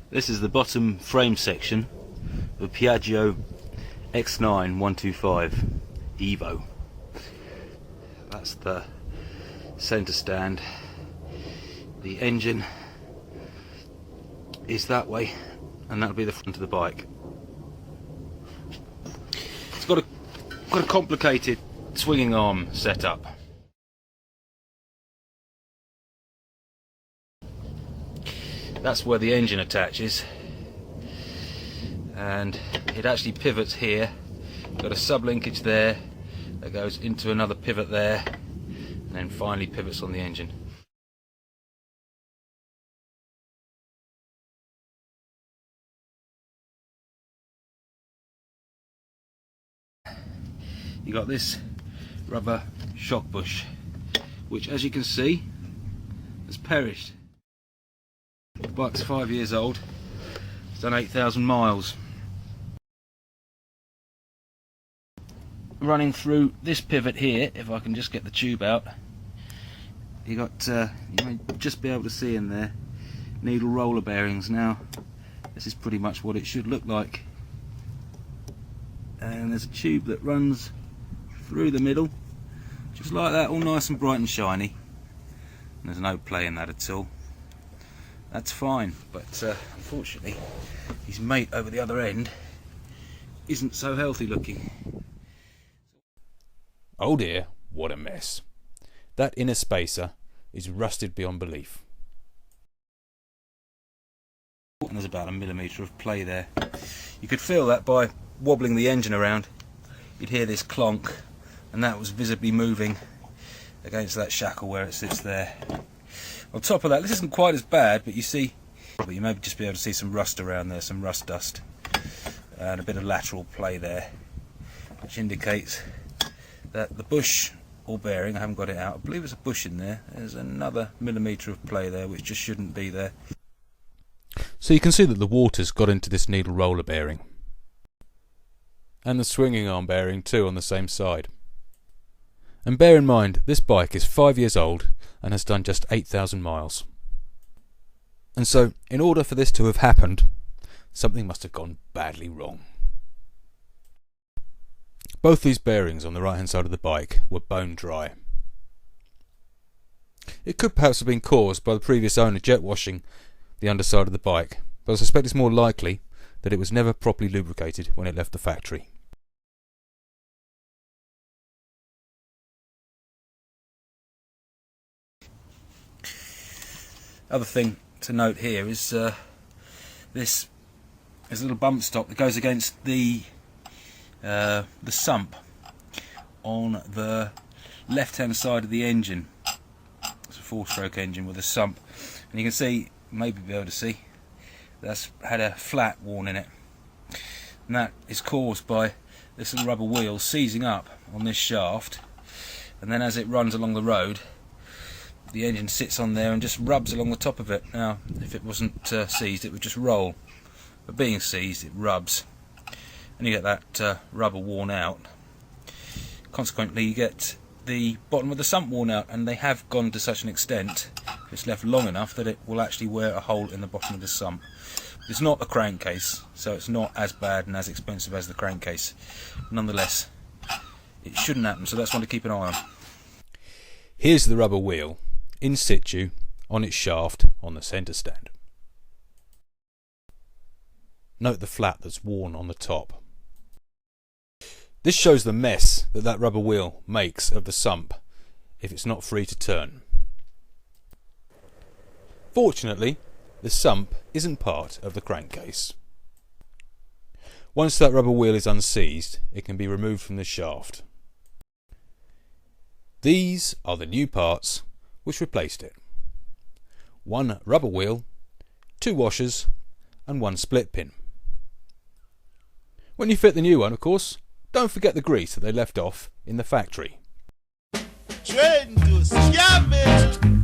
This is the bottom frame section of a Piaggio X9 125 Evo. That's the centre stand. The engine is that way, and that'll be the front of the bike. It's got a complicated swinging arm setup. That's where the engine attaches, and it actually pivots here. Got a sub linkage there that goes into another pivot there, and then finally pivots on the engine. You got this rubber shock bush, which, as you can see, has perished. The bike's 5 years old. It's done 8,000 miles. Running through this pivot here, if I can just get the tube out, you may just be able to see in there needle roller bearings. Now, this is pretty much what it should look like. And there's a tube that runs through the middle, just like that, all nice and bright and shiny. And there's no play in that at all. That's fine, but unfortunately his mate over the other end isn't so healthy looking. Oh dear, what a mess. That inner spacer is rusted beyond belief. And there's about 1 millimetre of play there. You could feel that by wobbling the engine around. You'd hear this clonk, and that was visibly moving against that shackle where it sits there. On top of that, this isn't quite as bad, but you may just be able to see some rust around there, some rust dust, and a bit of lateral play there, which indicates that the bush or bearing, I haven't got it out, I believe there's a bush in there. There's another millimetre of play there, which just shouldn't be there. So you can see that the water's got into this needle roller bearing, and the swinging arm bearing too on the same side. And bear in mind, this bike is 5 years old and has done just 8,000 miles. And so, in order for this to have happened, something must have gone badly wrong. Both these bearings on the right hand side of the bike were bone dry. It could perhaps have been caused by the previous owner jet washing the underside of the bike, but I suspect it's more likely that it was never properly lubricated when it left the factory. Other thing to note here is this little bump stop that goes against the sump on the left-hand side of the engine. It's a 4-stroke engine with a sump, and you can see, maybe be able to see, that's had a flat worn in it, and that is caused by this little rubber wheel seizing up on this shaft, and then as it runs along the road, the engine sits on there and just rubs along the top of it. Now, if it wasn't seized, it would just roll, but being seized, it rubs, and you get that rubber worn out. Consequently, you get the bottom of the sump worn out, and they have gone to such an extent, if it's left long enough, that it will actually wear a hole in the bottom of the sump. It's not a crankcase, so it's not as bad and as expensive as the crankcase. Nonetheless, it shouldn't happen, so that's one to keep an eye on. Here's the rubber wheel in situ on its shaft on the centre stand. Note the flat that's worn on the top. This shows the mess that rubber wheel makes of the sump if it's not free to turn. Fortunately, the sump isn't part of the crankcase. Once that rubber wheel is unseized, it can be removed from the shaft. These are the new parts which replaced it. 1 rubber wheel, 2 washers, and 1 split pin. When you fit the new one, of course, don't forget the grease that they left off in the factory. Train to scavenge.